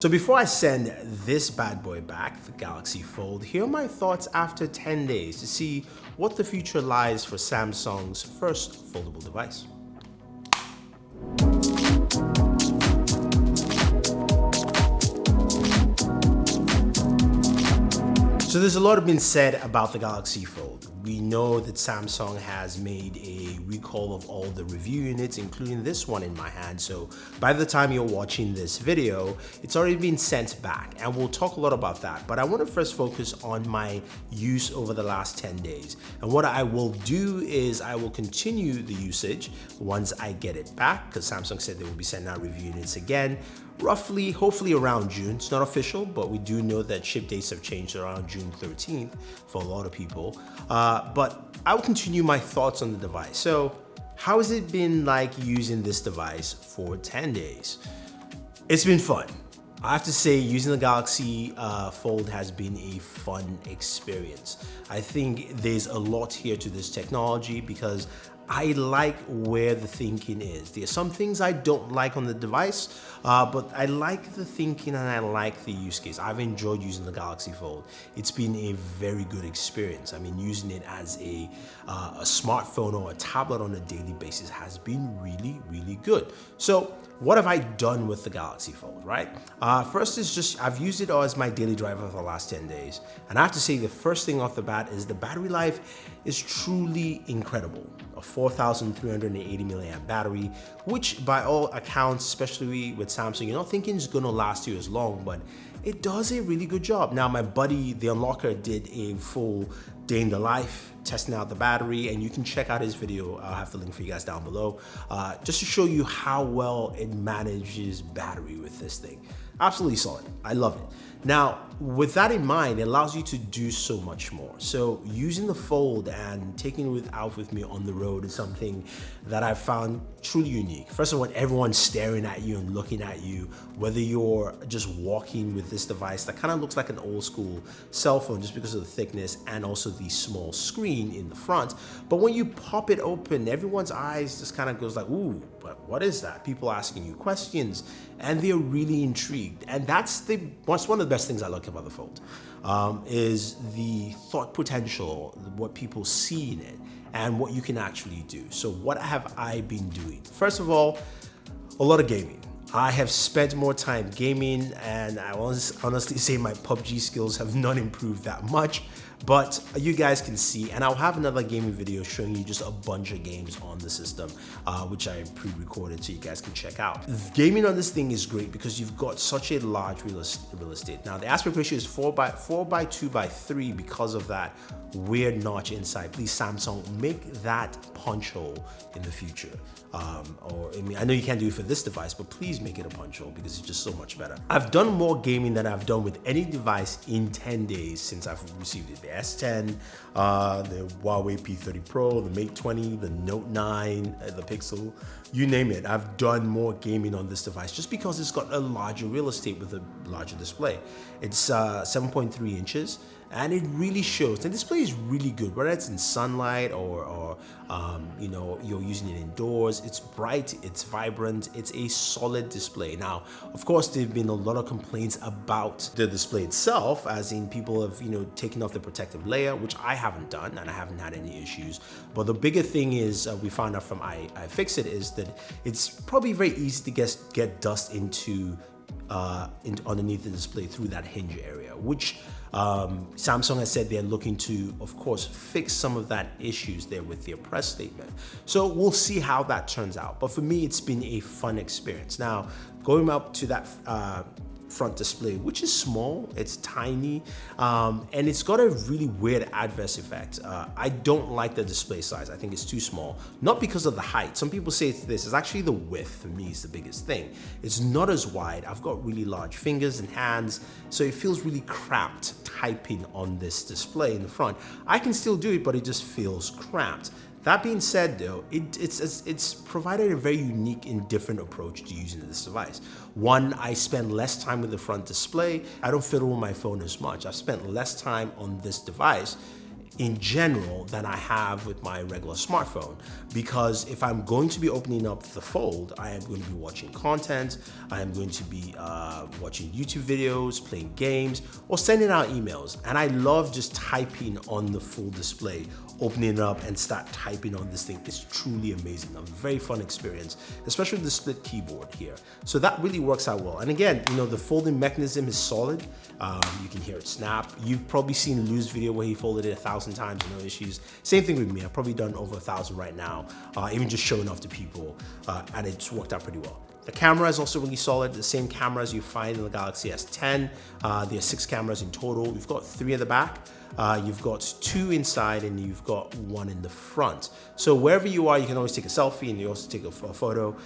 So before I send this bad boy back, the Galaxy Fold, here are my thoughts after 10 days to see what the future lies for Samsung's first foldable device. So there's a lot been said about the Galaxy Fold. We know that Samsung has made a recall of all the review units, including this one in my hand. So by the time you're watching this video, it's already been sent back, and we'll talk a lot about that. But I want to first focus on my use over the last 10 days. And what I will do is I will continue the usage once I get it back, because Samsung said they will be sending out review units again, roughly, hopefully around June. It's not official, but we do know that ship dates have changed around June 13th for a lot of people. But I will continue my thoughts on the device. So how has it been like using this device for 10 days? It's been fun. I have to say, using the Galaxy Fold has been a fun experience. I think there's a lot here to this technology because I like where the thinking is. There are some things I don't like on the device, but I like the thinking and I like the use case. I've enjoyed using the Galaxy Fold. It's been a very good experience. I mean, using it as a smartphone or a tablet on a daily basis has been really, really good. So what have I done with the Galaxy Fold, right? First is just, I've used it as my daily driver for the last 10 days. And I have to say, the first thing off the bat is the battery life is truly incredible. A 4,380 milliamp battery, which by all accounts, especially with Samsung, you're not thinking it's gonna last you as long, but it does a really good job. Now, my buddy, the Unlocker, did a full day in the life testing out the battery, and you can check out his video. I'll have the link for you guys down below, just to show you how well it manages battery with this thing. Absolutely solid. I love it. Now, with that in mind, it allows you to do so much more. So using the Fold and taking it out with me on the road is something that I found truly unique. First of all, everyone's staring at you and looking at you, whether you're just walking with this device that kind of looks like an old school cell phone just because of the thickness and also the small screen in the front. But when you pop it open, everyone's eyes just kind of goes like, ooh, but what is that? People asking you questions, and they're really intrigued. And that's one of the best things I like about the Fold, is the thought potential, what people see in it, and what you can actually do. So what have I been doing? First of all, a lot of gaming. I have spent more time gaming, and I will honestly say my PUBG skills have not improved that much, but you guys can see, and I'll have another gaming video showing you just a bunch of games on the system, which I pre-recorded so you guys can check out. Gaming on this thing is great because you've got such a large real estate. Now, the aspect ratio is 4 by 2 by 3 because of that weird notch inside. Please, Samsung, make that punch hole in the future. I know you can't do it for this device, but please make it a punch hole because it's just so much better. I've done more gaming than I've done with any device in 10 days since I've received it. The S10, the Huawei P30 Pro, the Mate 20, the Note 9, the Pixel, you name it. I've done more gaming on this device just because it's got a larger real estate with a larger display. It's 7.3 inches. And it really shows. The display is really good, whether it's in sunlight or you're using it indoors. It's bright, it's vibrant, it's a solid display. Now, of course, there've been a lot of complaints about the display itself, as in people have taken off the protective layer, which I haven't done, and I haven't had any issues. But the bigger thing is, we found out from iFixit, is that it's probably very easy to get dust into underneath the display through that hinge area, which Samsung has said they're looking to, of course, fix some of that issues there with their press statement. So we'll see how that turns out. But for me, it's been a fun experience. Now, going up to that front display, which is small, it's tiny, and it's got a really weird adverse effect. I don't like the display size. I think it's too small, not because of the height. Some people say it's actually the width. For me, is the biggest thing. It's not as wide. I've got really large fingers and hands, so it feels really cramped typing on this display in the front. I can still do it, but it just feels cramped. That being said, though, it's provided a very unique and different approach to using this device. One, I spend less time with the front display. I don't fiddle with my phone as much. I've spent less time on this device in general than I have with my regular smartphone, because if I'm going to be opening up the Fold, I am going to be watching content, I am going to be watching YouTube videos, playing games, or sending out emails. And I love just typing on the full display, opening it up and start typing on this thing. It's truly amazing. A very fun experience, especially with the split keyboard here. So that really works out well. And again, the folding mechanism is solid. You can hear it snap. You've probably seen Lou's video where he folded it 1,000 times, no issues. Same thing with me. I've probably done over 1,000 right now, even just showing off to people, and it's worked out pretty well. The camera is also really solid. The same cameras you find in the Galaxy S10. There are 6 cameras in total. You've got 3 at the back. You've got 2 inside, and you've got 1 in the front. So wherever you are, you can always take a selfie, and you also take a photo.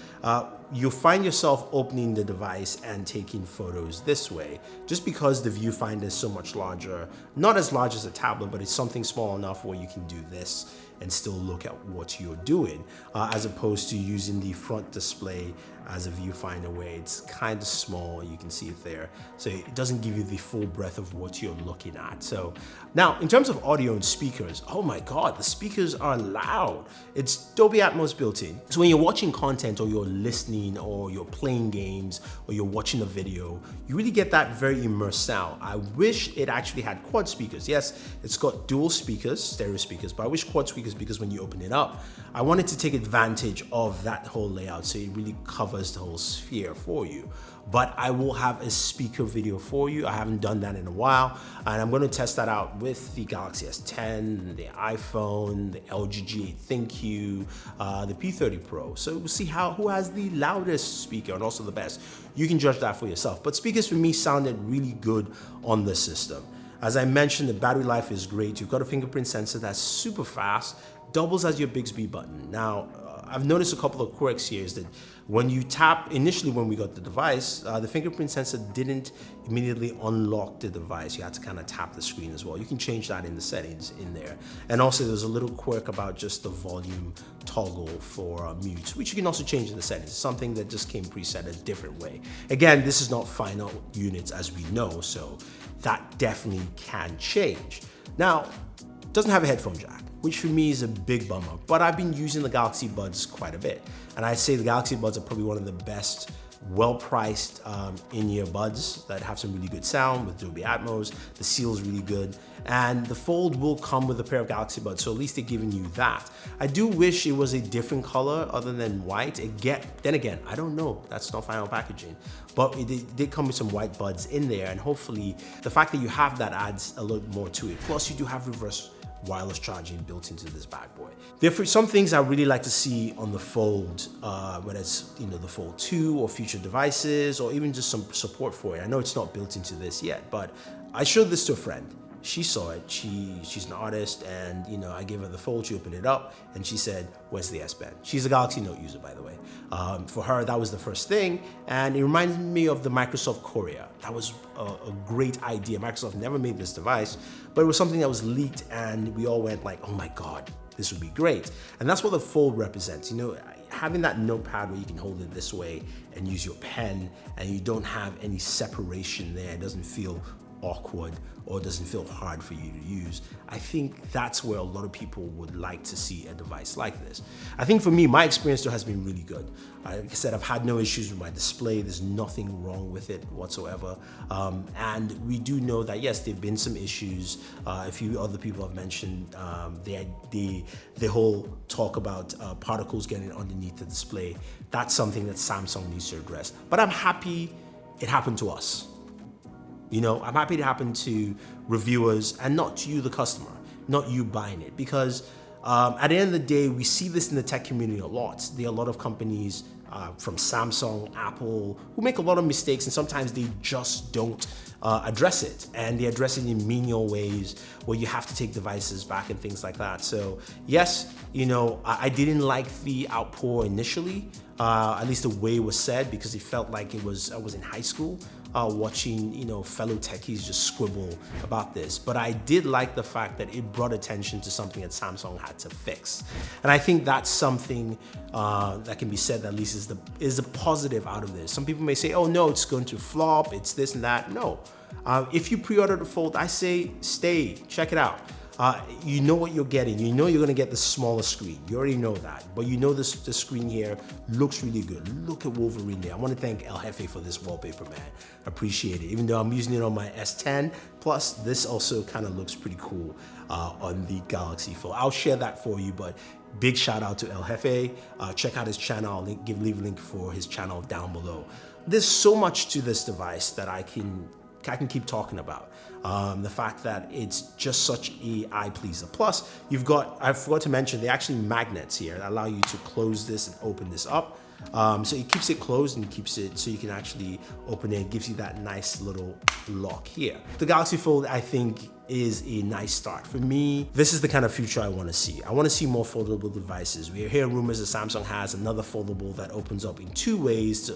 You'll find yourself opening the device and taking photos this way, just because the viewfinder is so much larger. Not as large as a tablet, but it's something small enough where you can do this and still look at what you're doing, as opposed to using the front display as a viewfinder where it's kind of small. You can see it there. So it doesn't give you the full breadth of what you're looking at. So now in terms of audio and speakers, oh my God, the speakers are loud. It's Dolby Atmos built in. So when you're watching content, or you're listening, or you're playing games, or you're watching a video, you really get that very immersed sound. I wish it actually had quad speakers. Yes, it's got dual speakers, stereo speakers, but I wish quad speakers, because when you open it up, I wanted to take advantage of that whole layout so it really covers the whole sphere for you. But I will have a speaker video for you. I haven't done that in a while, and I'm going to test that out with the Galaxy S10, the iPhone, the LG G8 ThinQ, the P30 Pro. So we'll see who has the loudest speaker and also the best. You can judge that for yourself. But speakers for me sounded really good on the system. As I mentioned, the battery life is great. You've got a fingerprint sensor that's super fast, doubles as your Bixby button. Now, I've noticed a couple of quirks here is that when you tap, initially when we got the device, the fingerprint sensor didn't immediately unlock the device. You had to kind of tap the screen as well. You can change that in the settings in there. And also there's a little quirk about just the volume toggle for mute, which you can also change in the settings. It's something that just came preset a different way. Again, this is not final units as we know, so that definitely can change. Now, it doesn't have a headphone jack, which for me is a big bummer, but I've been using the Galaxy Buds quite a bit. And I'd say the Galaxy Buds are probably one of the best, well-priced in-ear buds that have some really good sound with Dolby Atmos. The seal is really good. And the Fold will come with a pair of Galaxy Buds, so at least they're giving you that. I do wish it was a different color other than white. Then again, I don't know, that's not final packaging. But it did come with some white buds in there, and hopefully the fact that you have that adds a little more to it. Plus you do have reverse wireless charging built into this bad boy. Therefore, some things I really like to see on the Fold, whether it's the Fold 2 or future devices, or even just some support for it. I know it's not built into this yet, but I showed this to a friend. She saw it. She's an artist, and I gave her the Fold. She opened it up, and she said, "Where's the S Pen?" She's a Galaxy Note user, by the way. For her, that was the first thing, and it reminded me of the Microsoft Courier. That was a great idea. Microsoft never made this device, but it was something that was leaked, and we all went like, "Oh my God, this would be great." And that's what the Fold represents. Having that notepad where you can hold it this way and use your pen, and you don't have any separation there. It doesn't feel awkward or doesn't feel hard for you to use. I think that's where a lot of people would like to see a device like this. I think for me, my experience though has been really good. Like I said, I've had no issues with my display. There's nothing wrong with it whatsoever. And we do know that yes, there've been some issues. A few other people have mentioned the whole talk about particles getting underneath the display. That's something that Samsung needs to address. But I'm happy it happened to us. I'm happy it happened to reviewers and not to you, the customer, not you buying it. Because at the end of the day, we see this in the tech community a lot. There are a lot of companies from Samsung, Apple, who make a lot of mistakes, and sometimes they just don't address it. And they address it in menial ways where you have to take devices back and things like that. So yes, I didn't like the outpour initially, at least the way it was said, because it felt like I was in high school. Watching fellow techies just squibble about this, but I did like the fact that it brought attention to something that Samsung had to fix, and I think that's something that can be said that at least is the positive out of this. Some people may say, "Oh no, it's going to flop, it's this and that." No, if you pre-order the Fold, I say stay, check it out. you know what you're getting. You know you're gonna get the smaller screen. You already know that, but you know this the screen here looks really good. Look at Wolverine there. I want to thank El Jefe for this wallpaper, man. Appreciate it. Even though I'm using it on my S10 Plus, this also kind of looks pretty cool on the Galaxy Fold. I'll share that for you, but big shout out to El Jefe. Check out his channel. I'll leave a link for his channel down below. There's so much to this device that I can keep talking about. The fact that it's just such a eye pleaser. Plus, you've got, I forgot to mention, they're actually magnets here that allow you to close this and open this up. So it keeps it closed and keeps it so you can actually open it. It gives you that nice little lock here. The Galaxy Fold, I think, is a nice start. For me, this is the kind of future I want to see. I want to see more foldable devices. We're hearing rumors that Samsung has another foldable that opens up in 2 ways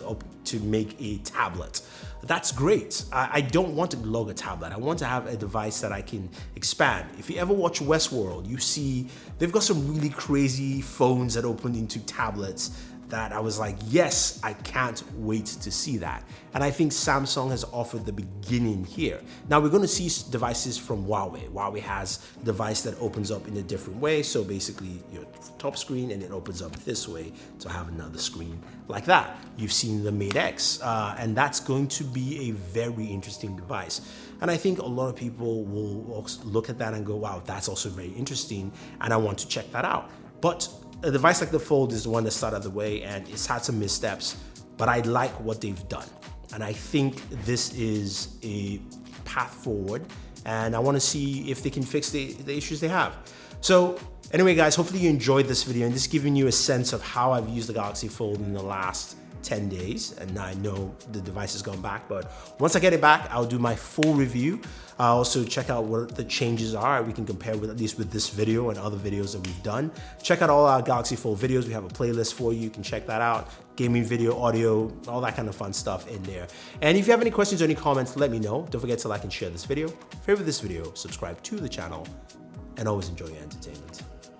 to make a tablet. That's great. I don't want to lug a tablet. I want to have a device that I can expand. If you ever watch Westworld, you see they've got some really crazy phones that open into tablets that I was like, yes, I can't wait to see that. And I think Samsung has offered the beginning here. Now we're gonna see devices from Huawei. Huawei has a device that opens up in a different way. So basically your top screen and it opens up this way to have another screen like that. You've seen the Mate X, and that's going to be a very interesting device. And I think a lot of people will look at that and go, wow, that's also very interesting. And I want to check that out. But a device like the Fold is the one that started the way, and it's had some missteps, but I like what they've done. And I think this is a path forward, and I want to see if they can fix the issues they have. So anyway, guys, hopefully you enjoyed this video and just giving you a sense of how I've used the Galaxy Fold in the last 10 days. And now I know the device has gone back, but once I get it back, I'll do my full review. I'll also check out what the changes are. We can compare with, at least with this video and other videos that we've done. Check out all our Galaxy Fold videos. We have a playlist for you. You can check that out. Gaming video, audio, all that kind of fun stuff in there. And if you have any questions or any comments, let me know. Don't forget to like and share this video. Favorite this video, subscribe to the channel, and always enjoy your entertainment.